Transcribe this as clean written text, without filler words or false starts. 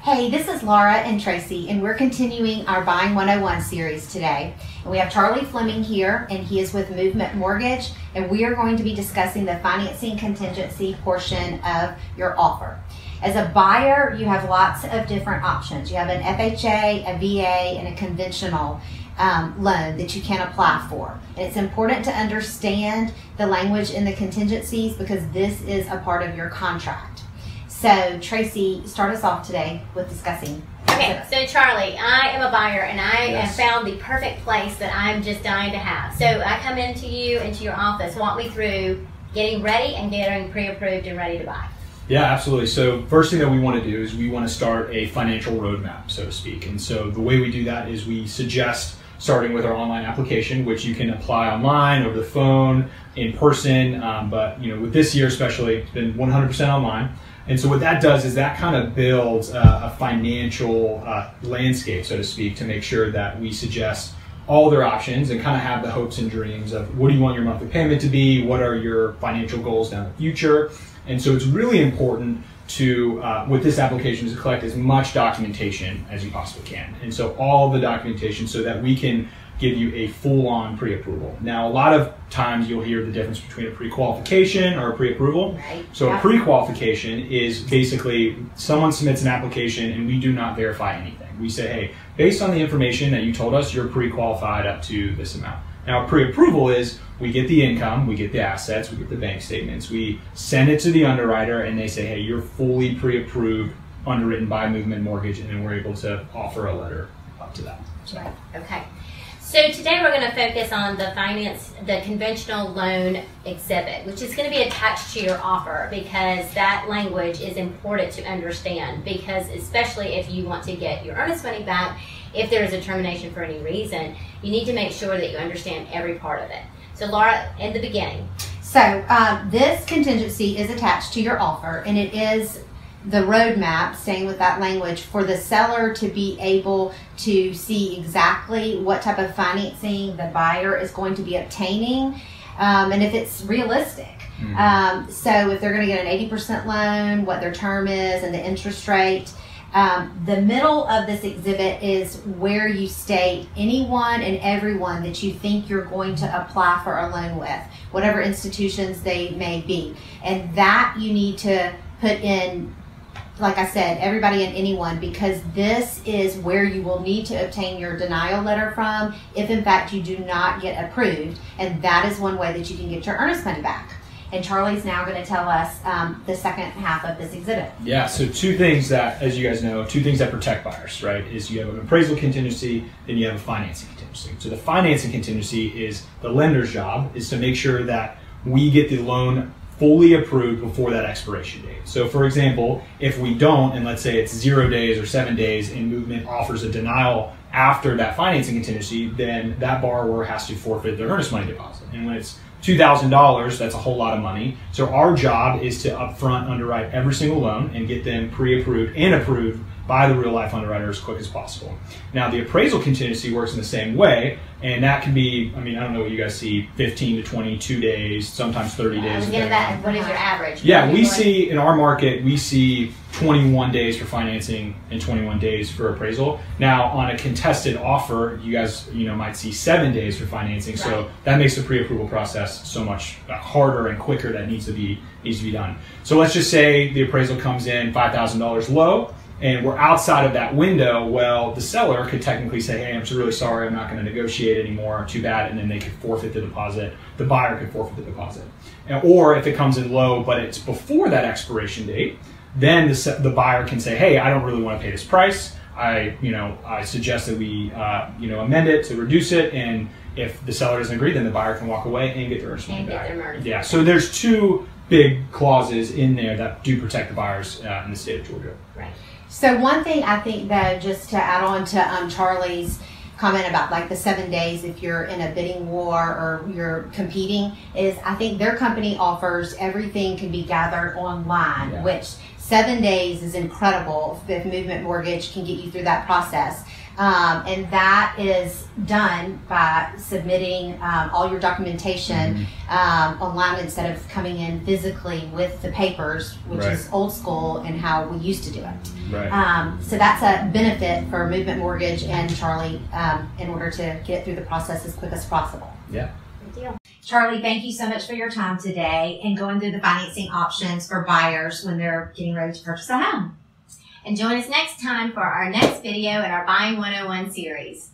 Hey, this is Laura and Tracy, and we're continuing our Buying 101 series today. And we have Charlie Fleming here, and he is with Movement Mortgage, and we are going to be discussing the financing contingency portion of your offer. As a buyer, you have lots of different options. You have an FHA, a VA, and a conventional loan that you can apply for. And it's important to understand the language in the contingencies because this is a part of your contract. So Tracy, start us off today with discussing. Okay, so Charlie, I am a buyer and I have found the perfect place that I'm just dying to have. So I come into your office, walk me through getting ready and getting pre-approved and ready to buy. Yeah, absolutely. So first thing that we want to do is we want to start a financial roadmap, so to speak. And so the way we do that is we suggest starting with our online application, which you can apply online, over the phone, in person. But with this year especially, it's been 100% online. And so what that does is that kind of builds a financial landscape, so to speak, to make sure that we suggest all their options and kind of have the hopes and dreams of what do you want your monthly payment to be, what are your financial goals down the future. And so it's really important to, with this application, is to collect as much documentation as you possibly can. And so all the documentation so that we can give you a full-on pre-approval. Now, a lot of times you'll hear the difference between a pre-qualification or a pre-approval. Right. So a pre-qualification is basically someone submits an application and we do not verify anything. We say, hey, based on the information that you told us, you're pre-qualified up to this amount. Now, a pre-approval is we get the income, we get the assets, we get the bank statements, we send it to the underwriter and they say, hey, you're fully pre-approved, underwritten by Movement Mortgage, and then we're able to offer a letter up to that. So. Right. Okay. So today we're going to focus on the conventional loan exhibit, which is going to be attached to your offer because that language is important to understand because especially if you want to get your earnest money back, if there is a termination for any reason, you need to make sure that you understand every part of it. So Laura, in the beginning. So this contingency is attached to your offer, and it is the roadmap, staying with that language, for the seller to be able to see exactly what type of financing the buyer is going to be obtaining and if it's realistic. So if they're going to get an 80% loan, what their term is and the interest rate. The middle of this exhibit is where you state anyone and everyone that you think you're going to apply for a loan with, whatever institutions they may be. And that you need to put in, like I said, everybody and anyone, because this is where you will need to obtain your denial letter from if in fact you do not get approved. And that is one way that you can get your earnest money back. And Charlie's now going to tell us the second half of this exhibit. Yeah, so two things that, as you guys know, two things that protect buyers, right, is you have an appraisal contingency, then you have a financing contingency. So the financing contingency is the lender's job, is to make sure that we get the loan fully approved before that expiration date. So for example, if we don't, and let's say it's 0 days or 7 days and Movement offers a denial after that financing contingency, then that borrower has to forfeit their earnest money deposit. And when it's $2,000, that's a whole lot of money. So our job is to upfront underwrite every single loan and get them pre-approved and approved by the real life underwriter as quick as possible. Now the appraisal contingency works in the same way, and that can be, I don't know what you guys see, 15 to 22 days, sometimes 30 days. What is your average? Yeah, we see, in our market, we see 21 days for financing and 21 days for appraisal. Now on a contested offer, you guys might see 7 days for financing, right. So that makes the pre-approval process so much harder and quicker. That needs to be done. So let's just say the appraisal comes in $5,000 low, and we're outside of that window. Well, the seller could technically say, hey, I'm so really sorry, I'm not going to negotiate anymore, too bad, and then they could forfeit the deposit. The buyer could forfeit the deposit. Or if it comes in low, but it's before that expiration date, then the buyer can say, hey, I don't really want to pay this price. I suggest that we amend it to reduce it, and if the seller doesn't agree, then the buyer can walk away and get their earnest money back. Yeah, so there's two big clauses in there that do protect the buyers in the state of Georgia. Right. So one thing I think that, just to add on to Charlie's comment about like the 7 days if you're in a bidding war or you're competing, is I think their company offers everything can be gathered online, which 7 days is incredible if Movement Mortgage can get you through that process. And that is done by submitting all your documentation online instead of coming in physically with the papers, which is old school and how we used to do it. Right. So that's a benefit for Movement Mortgage and Charlie in order to get through the process as quick as possible. Yeah. Good deal. Charlie, thank you so much for your time today and going through the financing options for buyers when they're getting ready to purchase a home. And join us next time for our next video in our Buying 101 series.